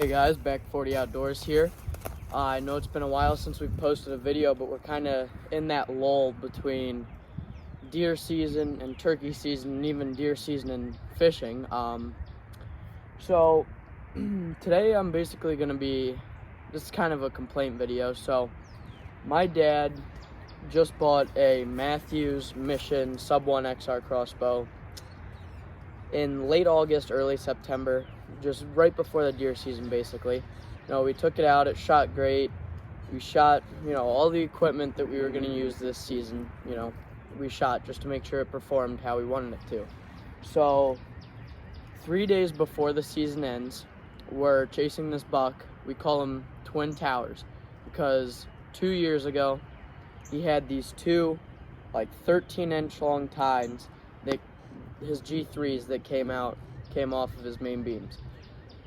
Hey guys, back 40 Outdoors here. I know it's been a while since we've posted a video, but we're kind of in that lull between deer season and turkey season, and even deer season and fishing. So today I'm basically going to be, this is kind of a complaint video. So my dad just bought a Mathews Mission Sub 1 XR crossbow in late August, early September, just right before the deer season, basically. We took it out, it shot great. We shot, all the equipment that we were going to use this season, we shot just to make sure it performed how we wanted it to. So 3 days before the season ends, we're chasing this buck. We call them Twin Towers because 2 years ago, he had these two 13-inch long tines that his G3s that came off of his main beams.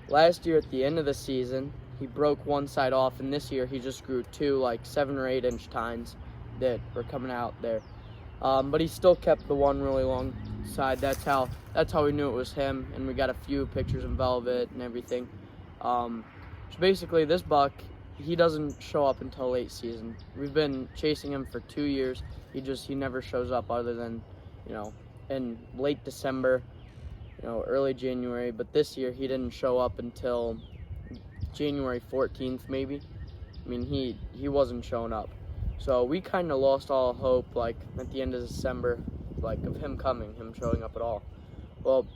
Last year at the end of the season, he broke one side off, and this year he just grew two 7 or 8 inch tines that were coming out there. But he still kept the one really long side. That's how we knew it was him, and we got a few pictures in velvet and everything. So basically this buck, he doesn't show up until late season. We've been chasing him for 2 years. He never shows up other than, in late December, early January. But this year he didn't show up until January 14th, maybe. He wasn't showing up. So we kind of lost all hope, at the end of December, of him showing up at all. Well,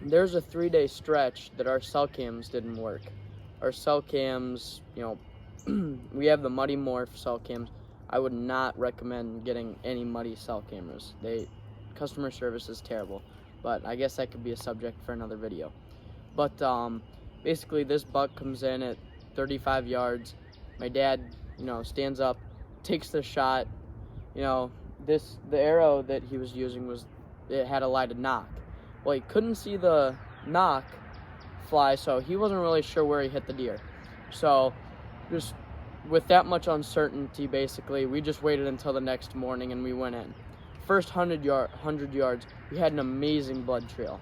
there's a 3-day stretch that our cell cams didn't work. Our cell cams, we have the Muddy Morph cell cams. I would not recommend getting any Muddy cell cameras. Customer service is terrible, but I guess that could be a subject for another video. But basically this buck comes in at 35 yards. My dad, stands up, takes the shot. The arrow that he was using it had a lighted knock. Well, he couldn't see the knock fly, so he wasn't really sure where he hit the deer. So just with that much uncertainty, basically, we just waited until the next morning and we went in. First 100 yards, we had an amazing blood trail.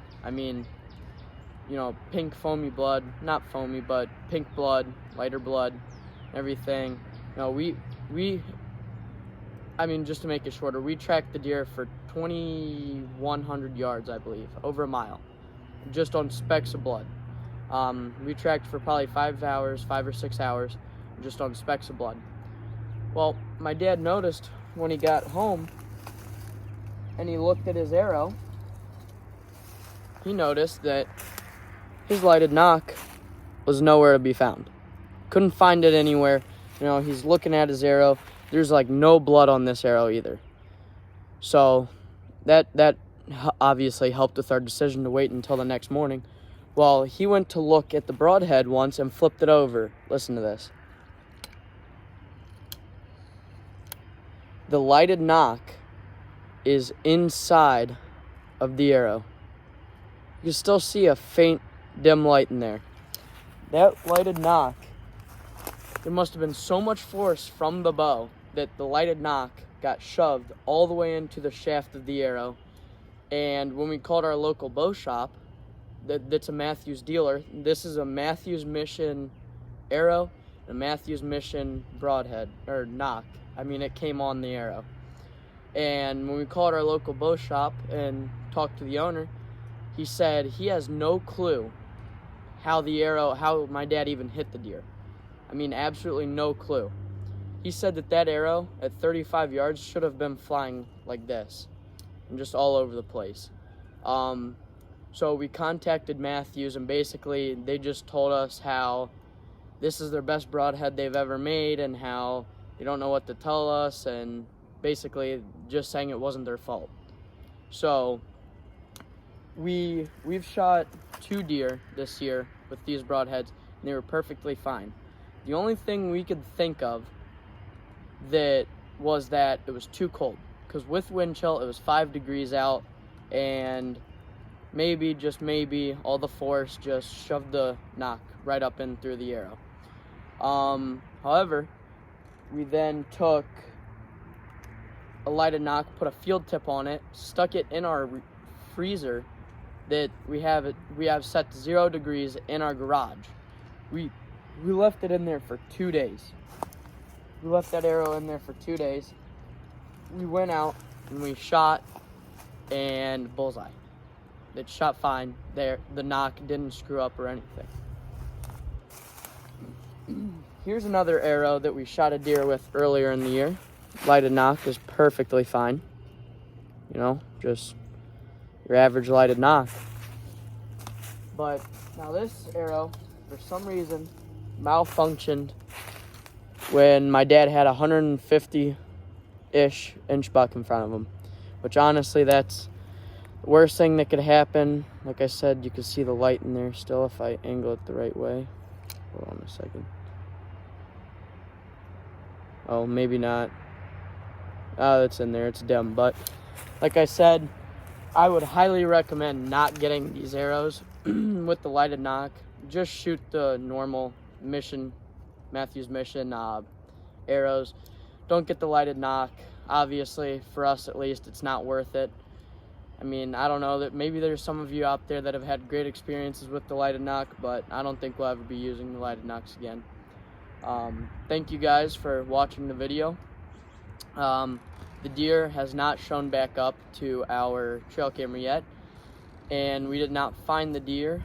Pink foamy blood, not foamy, but pink blood, lighter blood, everything. Just to make it shorter, we tracked the deer for 2,100 yards, I believe, over a mile, just on specks of blood. We tracked for probably 5 or 6 hours, just on specks of blood. Well, my dad noticed when he got home and he looked at his arrow, he noticed that his lighted knock was nowhere to be found. Couldn't find it anywhere. He's looking at his arrow. There's no blood on this arrow either. So that obviously helped with our decision to wait until the next morning. Well, he went to look at the broadhead once and flipped it over. Listen to this. The lighted knock is inside of the arrow. You can still see a faint, dim light in there. That lighted knock, there must have been so much force from the bow that the lighted knock got shoved all the way into the shaft of the arrow. And when we called our local bow shop, that's a Mathews dealer. This is a Mathews Mission arrow, a Mathews Mission broadhead, or knock. It came on the arrow. And when we called our local bow shop and talked to the owner, he said he has no clue how my dad even hit the deer. Absolutely no clue. He said that arrow at 35 yards should have been flying like this and just all over the place. So we contacted Mathews, and basically they just told us how this is their best broadhead they've ever made and how they don't know what to tell us, and basically just saying it wasn't their fault. So we've shot 2 deer this year with these broadheads, and they were perfectly fine. The only thing we could think of was that it was too cold, because with wind chill it was 5 degrees out, and maybe, just maybe, all the force just shoved the knock right up in through the arrow. However, we then took a lighted knock, put a field tip on it, stuck it in our freezer that we have set to 0 degrees in our garage. We left it in there for 2 days. We left that arrow in there for 2 days. We went out and we shot, and bullseye. It shot fine. There, the knock didn't screw up or anything. Here's another arrow that we shot a deer with earlier in the year. Lighted knock is perfectly fine. You know, just your average lighted knock. But now this arrow, for some reason, malfunctioned when my dad had a 150-ish inch buck in front of him, which honestly, that's the worst thing that could happen. Like I said, you can see the light in there still if I angle it the right way. Hold on a second. Oh, maybe not. Oh, it's in there. It's dim. But like I said, I would highly recommend not getting these arrows with the lighted knock. Just shoot the normal Mathews Mission arrows. Don't get the lighted knock. Obviously, for us at least, it's not worth it. I mean, I don't know, that maybe there's some of you out there that have had great experiences with the lighted knock, but I don't think we'll ever be using the lighted knocks again. Thank you guys for watching the video. The deer has not shown back up to our trail camera yet, and we did not find the deer.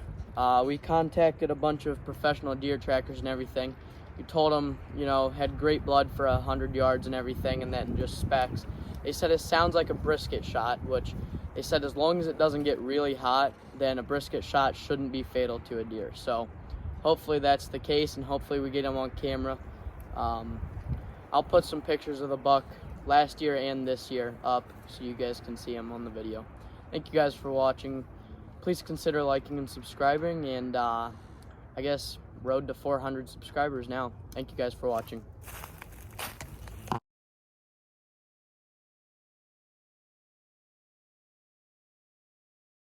We contacted a bunch of professional deer trackers and everything. We told them, you know, had great blood for 100 yards and everything, and then just specs. They said it sounds like a brisket shot, which they said as long as it doesn't get really hot, then a brisket shot shouldn't be fatal to a deer. So hopefully that's the case, and hopefully we get him on camera. I'll put some pictures of the buck last year and this year up so you guys can see him on the video. Thank you guys for watching. Please consider liking and subscribing, and I guess road to 400 subscribers now. Thank you guys for watching.